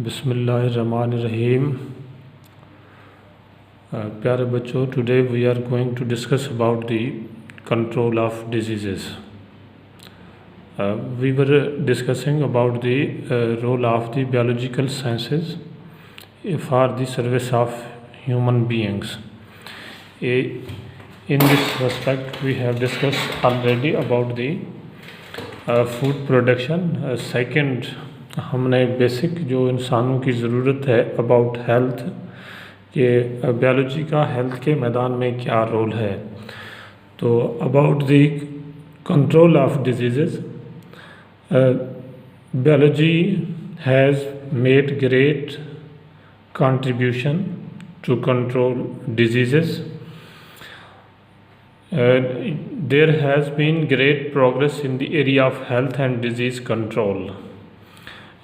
बिस्मिल्लाहिर्रहमानिर्रहीम। प्यारे बच्चों, today we are going to discuss about the control of diseases. We were discussing about the role of the biological sciences for the service of human beings. In this respect, we have discussed already about the food production. Second, हमने basic जो इंसानों की ज़रूरत है about health के biology का health के मैदान में क्या रोल है। तो about the control of diseases, biology has made great contribution to control diseases. There has been great progress in the area of health and disease control.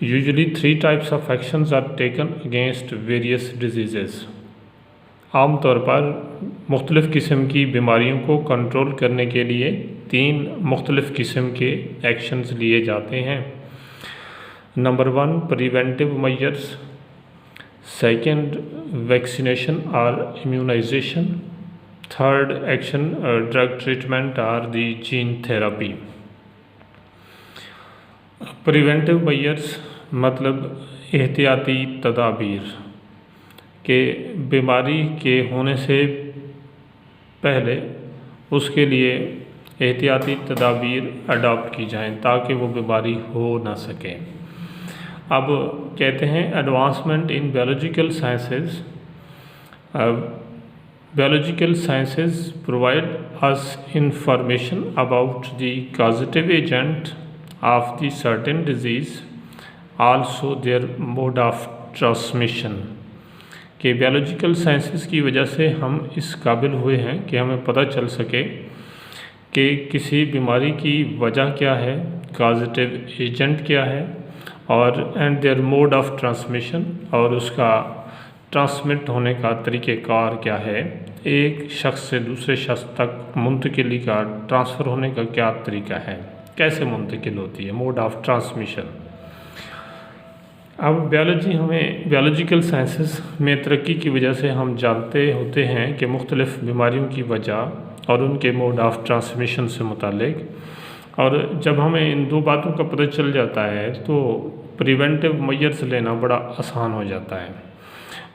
Usually 3 types of actions are taken against various diseases. आम तौर पर मुख्तलिफ़ किस्म की बीमारियों को control करने के लिए 3 मुख्तलिफ़ किस्म के एक्शंस लिए जाते हैं। Number 1, preventive measures. Second, vaccination और immunisation. Third action, drug treatment और the gene therapy. Preventive measures मतलब एहतियाती तदाबीर के बीमारी के होने से पहले उसके लिए एहतियाती तदाबीर अडॉप्ट की जाएं ताकि वो बीमारी हो ना सके। अब कहते हैं advancement in biological sciences. Biological sciences provide us information about the causative agent of the certain disease, also their mode of transmission। कि biological sciences की वजह से हम इस काबिल हुए हैं कि हमें पता चल सके कि किसी बीमारी की वजह क्या है, causative agent क्या है और and their mode of transmission, और उसका ट्रांसमिट होने का तरीक़ेकार क्या है, एक शख्स से दूसरे शख्स तक मुंतकिली का ट्रांसफ़र होने का क्या तरीका है, कैसे मुंतकिल होती है, मोड ऑफ ट्रांसमिशन। अब बायोलॉजिकल साइंसेस में तरक्की की वजह से हम जानते होते हैं कि मुख्तलिफ़ बीमारियों की वजह और उनके मोड ऑफ ट्रांसमिशन से मुतालिक, और जब हमें इन 2 बातों का पता चल जाता है तो प्रिवेंटिव मेजर्स लेना बड़ा आसान हो जाता है।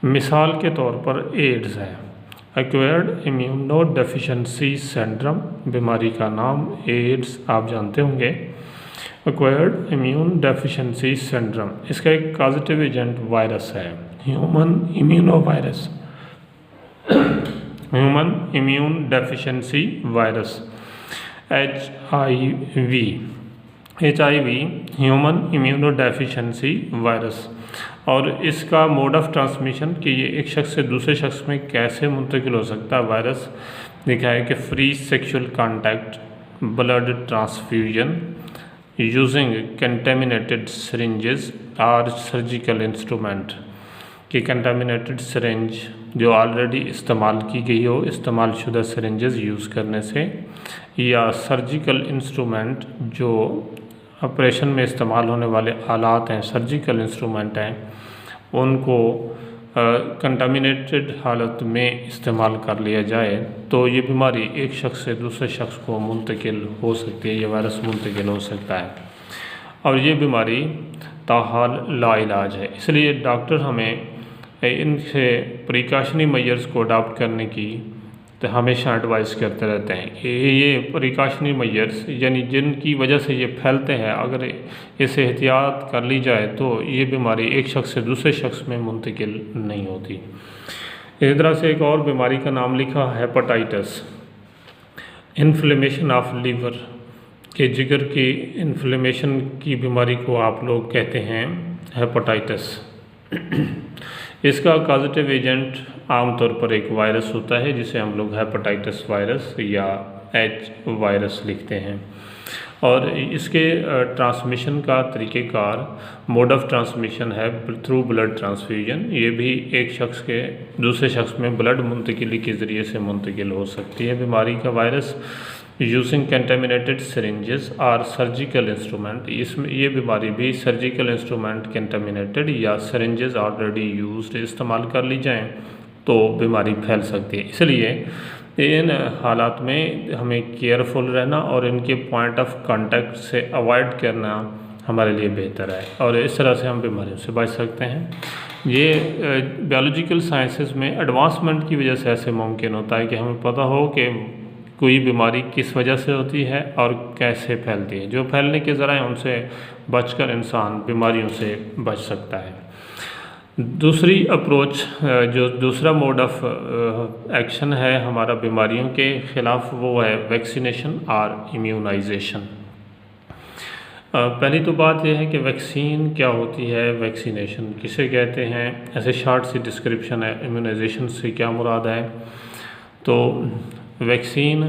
मिसाल के तौर पर एड्स है, एक्वायर्ड इम्यूनोडेफिशिएंसी सिंड्रोम, बीमारी का नाम एड्स आप जानते होंगे। एक्वायर्ड इम्यून डेफिशिएंसी सिंड्रोम, इसका एक पॉजिटिव एजेंट वायरस है, human immune deficiency virus, HIV human immunodeficiency virus. और इसका मोड ऑफ ट्रांसमिशन कि ये एक शख्स से दूसरे शख्स में कैसे मुंतकिल हो सकता है वायरस, लिखा है कि free sexual contact, blood transfusion using contaminated syringes और सर्जिकल इंस्ट्रूमेंट। कि कंटेमिनेटेड सिरिंज जो ऑलरेडी इस्तेमाल की गई हो, इस्तेमाल शुदा सिरिंजेस यूज़ करने से, या सर्जिकल इंस्ट्रूमेंट जो ऑपरेशन में इस्तेमाल होने वाले आलात हैं, सर्जिकल इंस्ट्रूमेंट हैं, उनको कंटामिनेटेड हालत में इस्तेमाल कर लिया जाए तो ये बीमारी एक शख्स से दूसरे शख्स को मुंतकिल हो सकती है, ये वायरस मुंतकिल हो सकता है। और ये बीमारी ताहाल लाइलाज है, इसलिए डॉक्टर हमें इनसे प्रिकॉशनरी मेजर्स को अडॉप्ट करने की तो हमेशा एडवाइस करते रहते हैं। ये प्रिकॉशनरी मेजर्स यानी जिनकी वजह से ये फैलते हैं, अगर इसे एहतियात कर ली जाए तो ये बीमारी एक शख्स से दूसरे शख्स में मुंतकिल नहीं होती। इस तरह से एक और बीमारी का नाम लिखा हेपेटाइटिस, इन्फ्लेमेशन ऑफ लीवर, के जिगर की इन्फ्लेमेशन की बीमारी को आप लोग कहते हैं हेपेटाइटिस। इसका पॉजिटिव एजेंट आमतौर पर एक वायरस होता है जिसे हम लोग हेपेटाइटिस वायरस या H वायरस लिखते हैं। और इसके ट्रांसमिशन का तरीक़ेकार, मोड ऑफ ट्रांसमिशन है थ्रू ब्लड ट्रांसफ्यूजन। ये भी एक शख्स के दूसरे शख्स में ब्लड मुंतकिली के ज़रिए से मुंतकिल हो सकती है बीमारी का वायरस। यूजिंग कंटेमिनेटेड सिरिंजेस और सर्जिकल इंस्ट्रूमेंट। इसमें ये बीमारी भी सर्जिकल इंस्ट्रूमेंट कंटेमिनेटेड या सिरिंजेस ऑलरेडी यूज्ड इस्तेमाल कर ली जाएं तो बीमारी फैल सकती है। इसलिए इन हालात में हमें केयरफुल रहना और इनके पॉइंट ऑफ कांटेक्ट से अवॉइड करना हमारे लिए बेहतर है और इस तरह से हम बीमारियों से बच सकते हैं। ये बायोलॉजिकल साइंसेस में एडवांसमेंट की वजह से ऐसे मुमकिन होता है कि हमें पता हो कि कोई बीमारी किस वजह से होती है और कैसे फैलती है। जो फैलने के ज़राए उनसे बचकर इंसान बीमारियों से बच सकता है। दूसरी अप्रोच जो दूसरा मोड ऑफ एक्शन है हमारा बीमारियों के ख़िलाफ़ वो है वैक्सीनेशन और इम्यूनाइजेशन। पहली तो बात यह है कि वैक्सीन क्या होती है, वैक्सीनेशन किसे कहते हैं, ऐसे शार्ट सी डिस्क्रिप्शन है। इम्यूनाइजेशन से क्या मुराद है, तो वैक्सीन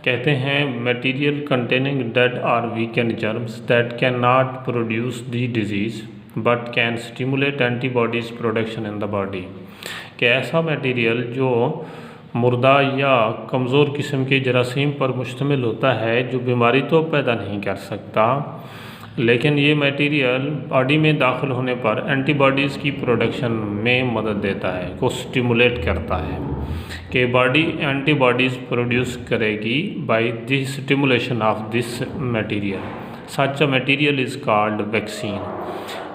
कहते हैं मटेरियल कंटेनिंग डेड और weekend germs that can not produce the disease but can stimulate antibodies production in the body. कि ऐसा मटेरियल जो मुर्दा या कमज़ोर किस्म के जरासीम पर मुश्तमिल होता है जो बीमारी तो पैदा नहीं कर सकता, लेकिन ये मटेरियल बॉडी में दाखिल होने पर एंटीबॉडीज़ की प्रोडक्शन में मदद देता है, को स्टिमुलेट करता है कि बॉडी एंटीबॉडीज़ प्रोड्यूस करेगी by the stimulation of this material. Such a material is called vaccine.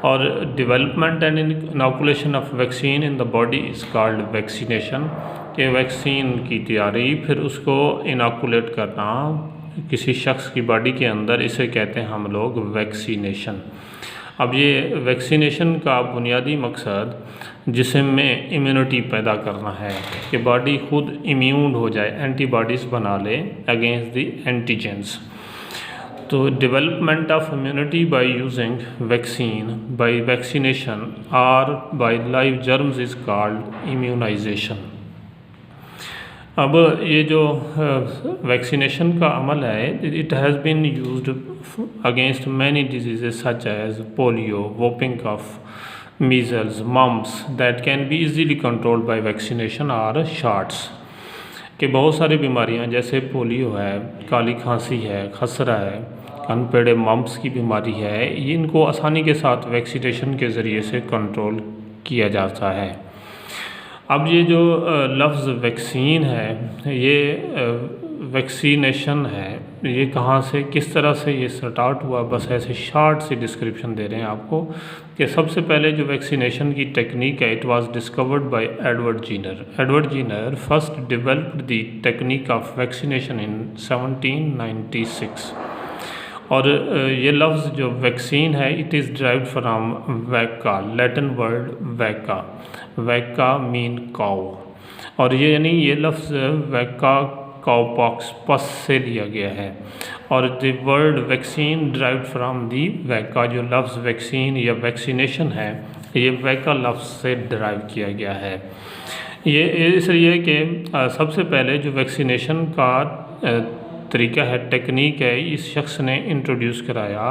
और development and inoculation of vaccine in the body is called vaccination. कि वैक्सीन की तैयारी फिर उसको इनॉकुलेट करना किसी शख्स की बॉडी के अंदर, इसे कहते हैं हम लोग वैक्सीनेशन। अब ये वैक्सीनेशन का बुनियादी मकसद जिस्म में इम्यूनिटी पैदा करना है कि बॉडी खुद इम्यून हो जाए, एंटीबॉडीज़ बना ले अगेंस्ट द एंटीजेंस। तो development of immunity by using vaccine by vaccination और by live germs is called immunization. अब ये जो वैक्सीनेशन का अमल है, it has been used against many diseases such as polio, whooping cough, measles, mumps that can be easily controlled by vaccination और shots. कि बहुत सारी बीमारियां जैसे पोलियो है, काली खांसी है, खसरा है, अनपेड़े मम्स की बीमारी है, ये इनको आसानी के साथ वैक्सीनेशन के ज़रिए से कंट्रोल किया जाता है। अब ये जो लफ्ज़ वैक्सीन है, ये वैक्सीनेशन है, ये कहाँ से किस तरह से ये स्टार्ट हुआ, बस ऐसे शार्ट सी डिस्क्रिप्शन दे रहे हैं आपको कि सबसे पहले जो वैक्सीनेशन की टेक्निक है, it was discovered by Edward Jenner. Edward Jenner first developed the technique of vaccination in 1796। और ये लफ्ज़ जो वैक्सीन है, इट इज़ ड्राइव्ड फ्राम वैका, लैटिन वर्ड वैका, वैका मीन काउ। और ये यानी ये लफ्ज़ वैका काउपॉक्स पस से लिया गया है। और the word vaccine derived from the वैका, जो लफ्ज़ वैक्सीन या वैक्सीनेशन है, ये वैका लफ्ज़ से ड्राइव किया गया है। ये इसलिए कि सबसे पहले जो वैक्सीनेशन का तरीका है, टेक्निक है, इस शख्स ने इंट्रोड्यूस कराया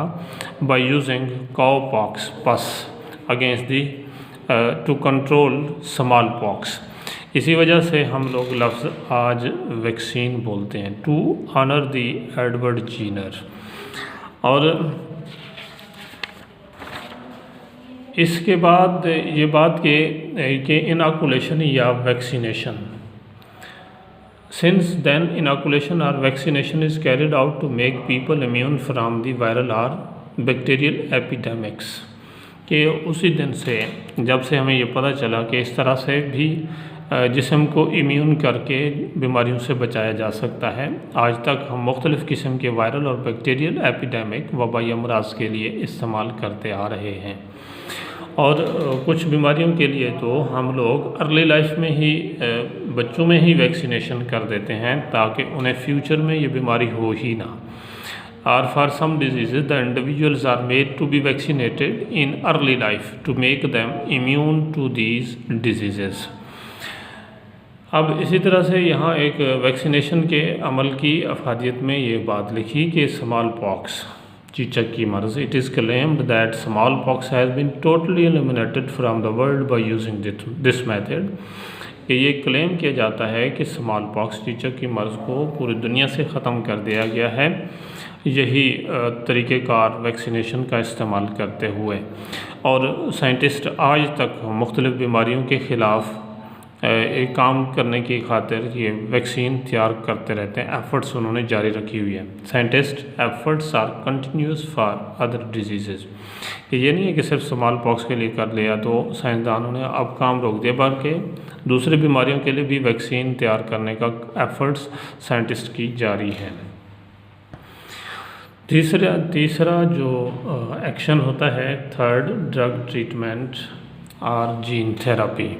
by using cowpox pus against the to control small pox. इसी वजह से हम लोग लफ्ज़ आज वैक्सीन बोलते हैं, to honour the Edward Jenner. और इसके बाद ये बात कि इनॉकुलेशन या वैक्सीनेशन, सिंस देन इनॉकुलेशन और vaccination is carried out to make people immune from the viral और बैक्टीरियल एपिडेमिक्स। कि उसी दिन से जब से हमें ये पता चला कि इस तरह से भी जिस्म को इम्यून करके बीमारियों से बचाया जा सकता है, आज तक हम मुख्तलिफ़ किस्म के वायरल और बैक्टीरियल एपिडेमिक वबाई अमराज के लिए इस्तेमाल करते आ रहे हैं। और कुछ बीमारियों के लिए तो हम लोग अर्ली लाइफ में ही बच्चों में ही वैक्सीनेशन कर देते हैं ताकि उन्हें फ्यूचर में ये बीमारी हो ही ना। और for some disease the individuals are made to be vaccinated in early life to make them immune to these disease. अब इसी तरह से यहाँ एक वैक्सीनेशन के अमल की अफादियत में ये बात लिखी कि स्मॉल पॉक्स, चीचक की मर्ज़, it is claimed that small pox has been totally eliminated from the world by using this method. कि ये क्लेम किया जाता है कि स्मॉल पॉक्स चेचक की मर्ज़ को पूरी दुनिया से ख़त्म कर दिया गया है यही तरीक़ेकार वैक्सीनेशन का इस्तेमाल करते हुए। और साइंटिस्ट आज तक मुख्तलिफ़ बीमारियों के ख़िलाफ़ एक काम करने की खातिर ये वैक्सीन तैयार करते रहते हैं, एफ़र्ट्स उन्होंने जारी रखी हुई है। Scientist efforts are continuous for other disease. ये नहीं है कि सिर्फ स्मॉल पॉक्स के लिए कर लिया तो साइंसदानों ने अब काम रोक दिया, बल्कि दूसरी बीमारियों के लिए भी वैक्सीन तैयार करने का एफ़र्ट्स साइंटिस्ट की जारी है। तीसरा जो एक्शन होता है, थर्ड, ड्रग ट्रीटमेंट और जीन थेरेपी।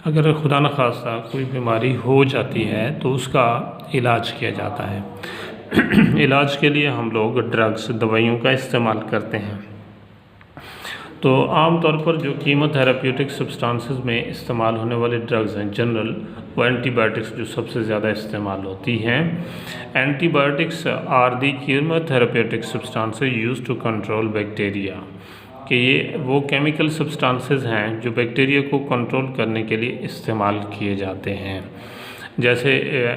अगर खुदा न खास्ता कोई बीमारी हो जाती है तो उसका इलाज किया जाता है। इलाज के लिए हम लोग ड्रग्स, दवाइयों का इस्तेमाल करते हैं। तो आम तौर पर जो कीमोथेरेप्यूटिक सब्सटेंसेस में इस्तेमाल होने वाले ड्रग्स हैं जनरल, वो एंटीबायोटिक्स जो सबसे ज़्यादा इस्तेमाल होती हैं। Antibiotics are the chemotherapeutic substances used to control bacteria, कि ये वो केमिकल सब्सटेंसेस हैं जो बैक्टीरिया को कंट्रोल करने के लिए इस्तेमाल किए जाते हैं। जैसे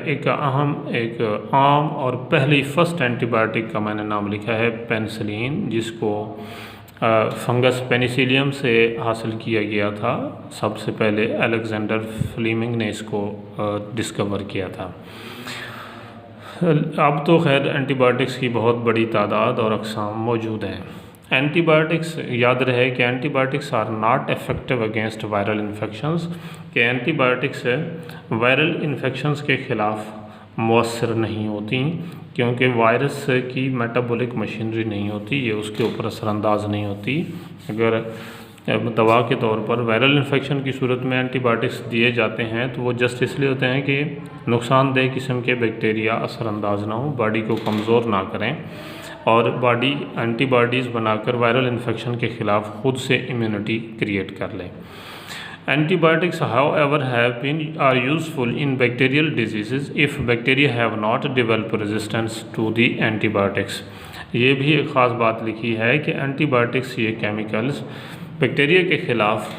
एक आम और पहली फर्स्ट एंटीबायोटिक का मैंने नाम लिखा है पेनिसिलिन, जिसको फंगस पेनिसिलियम से हासिल किया गया था। सबसे पहले अलेक्जेंडर फ्लेमिंग ने इसको डिस्कवर किया था। अब तो खैर एंटीबायोटिक्स की बहुत बड़ी तादाद और अक़साम मौजूद हैं। एंटीबायोटिक्स, याद रहे कि antibiotics are not effective against viral infections, कि एंटीबायोटिक्स वायरल इन्फेक्शंस के ख़िलाफ़ मौसर नहीं होती, क्योंकि वायरस की मेटाबॉलिक मशीनरी नहीं होती, ये उसके ऊपर असरअंदाज नहीं होती। अगर दवा के तौर पर वायरल इन्फेक्शन की सूरत में एंटीबायोटिक्स दिए जाते हैं तो वो जस्ट इसलिए होते हैं कि नुकसानदेह किस्म के बैक्टीरिया असरअंदाज ना हो, बॉडी को कमज़ोर ना करें और बॉडी एंटीबॉडीज़ बनाकर वायरल इन्फेक्शन के ख़िलाफ़ खुद से इम्यूनिटी क्रिएट कर ले। Antibiotics, however, are useful in bacterial diseases if bacteria have not developed resistance to the antibiotics। ये भी एक ख़ास बात लिखी है कि एंटीबायोटिक्स, ये केमिकल्स बैक्टीरिया के ख़िलाफ़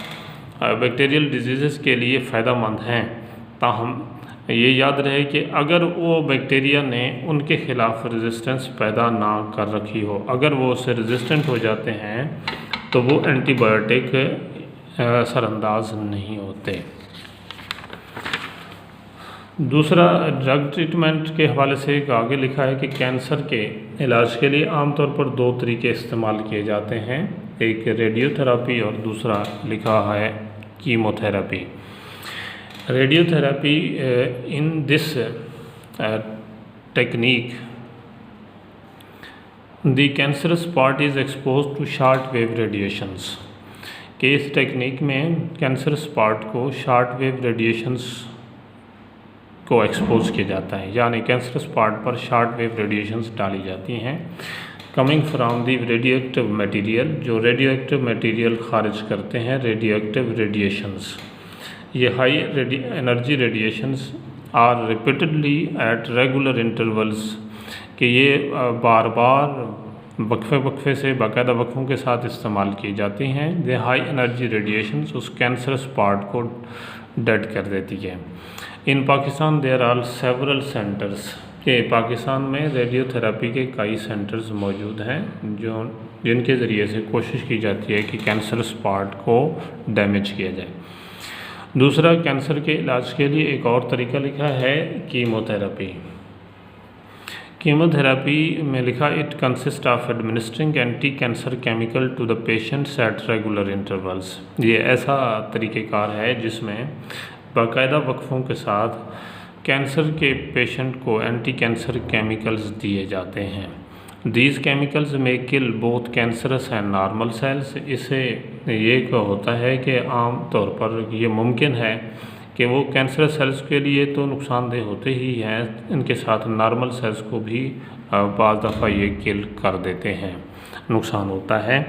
बैक्टीरियल डिजीज़ के लिए फ़ायदा मंद हैं, ताहम ये याद रहे कि अगर वो बैक्टीरिया ने उनके ख़िलाफ़ रेजिस्टेंस पैदा ना कर रखी हो, अगर वो उससे रेजिस्टेंट हो जाते हैं तो वो एंटीबायोटिक असरअंदाज नहीं होते। दूसरा, ड्रग ट्रीटमेंट के हवाले से एक आगे लिखा है कि कैंसर के इलाज के लिए आमतौर पर दो तरीके इस्तेमाल किए जाते हैं, एक रेडियोथेरेपी और दूसरा लिखा है chemotherapy. Radiotherapy, in this technique the cancerous part is expose to short wave radiations, कि इस टेक्निक में कैंसरस पार्ट को शॉर्ट वेव रेडिएशंस को एक्सपोज किया जाता है, यानी कैंसरस पार्ट पर शॉर्ट वेव रेडिएशंस डाली जाती हैं coming from the radio active material, जो रेडियो एक्टिव मटीरियल खारिज करते हैं रेडियो एक्टिव रेडिएशंस। ये high energy radiations are repeatedly at regular intervals, कि ये बार बार वक्फे से बाकायदा वक्फों के साथ इस्तेमाल की जाती हैं। द हाई एनर्जी रेडिएशंस उस कैंसरस पार्ट को डेड कर देती है। In Pakistan there are several centres, के पाकिस्तान में रेडियोथेरेपी के कई सेंटर्स मौजूद हैं जिनके ज़रिए से कोशिश की जाती है कि कैंसरस पार्ट को डैमेज किया जाए। दूसरा, कैंसर के इलाज के लिए एक और तरीका लिखा है कीमोथेरेपी। कीमोथेरेपी में लिखा, it consist of administering anti cancer chemical to the patients at regular intervals. ये ऐसा तरीक़ेकार है जिसमें बाकायदा वक्फों के साथ कैंसर के पेशेंट को एंटी कैंसर केमिकल्स दिए जाते हैं। These chemicals may kill both cancerous and normal cells. इससे ये होता है कि आम तौर पर ये मुमकिन है कि वो कैंसर सेल्स के लिए तो नुकसानदेह होते ही हैं, इनके साथ नॉर्मल सेल्स को भी बाज़ दफ़ा ये किल कर देते हैं, नुकसान होता है।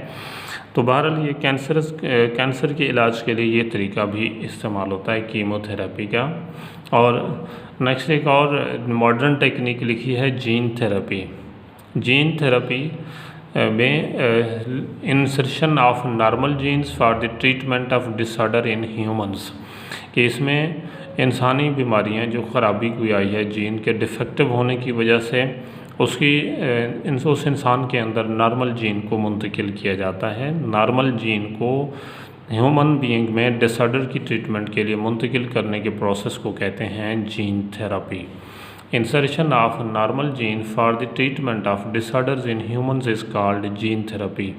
तो बहरहाल ये कैंसर के इलाज के लिए ये तरीका भी इस्तेमाल होता है कीमोथेरेपी का। और नेक्स्ट एक और मॉडर्न टेक्निक लिखी है जीन थेरेपी। जीन थेरेपी में insertion of normal genes for the treatment of disorder in humans, कि इसमें इंसानी बीमारियां जो ख़राबी कोई आई है जीन के डिफेक्टिव होने की वजह से उस इंसान के अंदर नॉर्मल जीन को मुंतकिल किया जाता है। नॉर्मल जीन को ह्यूमन बीइंग में डिसऑर्डर की ट्रीटमेंट के लिए मुंतकिल करने के प्रोसेस को कहते हैं gene therapy. Insertion of normal gene for the treatment of disorders in humans is called gene therapy.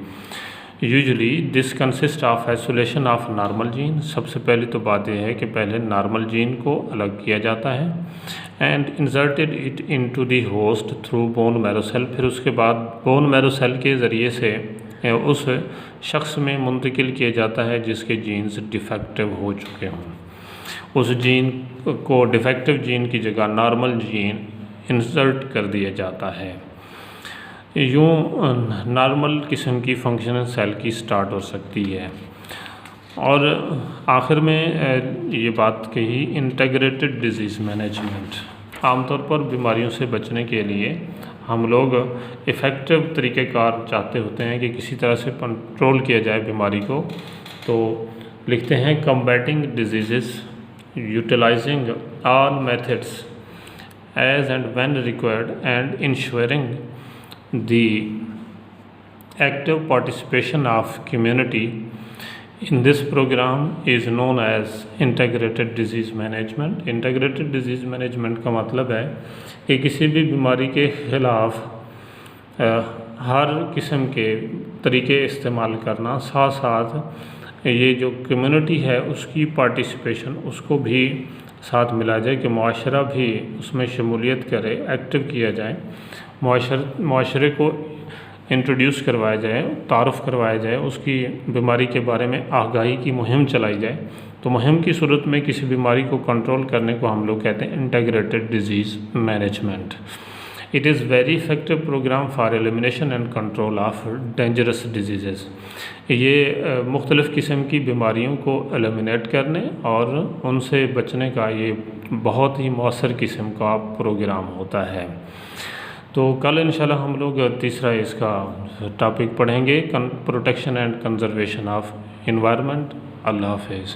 Usually this consist of isolation of normal gene. सबसे पहली तो बात यह है कि पहले नॉर्मल जीन को अलग किया जाता है and inserted it into the host through bone marrow cell. फिर उसके बाद बोन मैरो सेल के ज़रिए से उस शख्स में मुंतकिल किया जाता है जिसके जीन्स डिफेक्टिव हो चुके हों। उस जीन को डिफेक्टिव जीन की जगह नॉर्मल जीन इंसर्ट कर दिया जाता है। यूँ नॉर्मल किस्म की फंक्शनल सेल की स्टार्ट हो सकती है। और आखिर में ये बात कही इंटीग्रेटेड डिजीज़ मैनेजमेंट। आमतौर पर बीमारियों से बचने के लिए हम लोग इफ़ेक्टिव तरीक़ेकार चाहते होते हैं कि किसी तरह से कंट्रोल किया जाए बीमारी को। तो लिखते हैं combating disease utilising all methods as and when required and ensuring the active participation of community in this program is known as integrated disease management। integrated disease management का मतलब है कि किसी भी बीमारी के ख़िलाफ़ हर किस्म के तरीके इस्तेमाल करना, साथ साथ ये जो कम्युनिटी है उसकी पार्टिसिपेशन उसको भी साथ मिला जाए कि मुआशरा भी उसमें शमूलियत करे, एक्टिव किया जाए, मुआशरे को इंट्रोड्यूस करवाया जाए, तारुफ़ करवाया जाए, उसकी बीमारी के बारे में आगाही की मुहिम चलाई जाए। तो मुहिम की सूरत में किसी बीमारी को कंट्रोल करने को हम लोग कहते हैं integrated disease management. It is very effective programme for elimination and control of dangerous disease. ये मुख्तलिफ़ किस्म की बीमारियों को एलिमिनेट करने और उनसे बचने का ये बहुत ही मौसर किस्म का प्रोग्राम होता है। तो कल इंशाल्लाह हम लोग तीसरा इसका टॉपिक पढ़ेंगे, protection and conservation of environment. अल्लाह हाफ़िज़।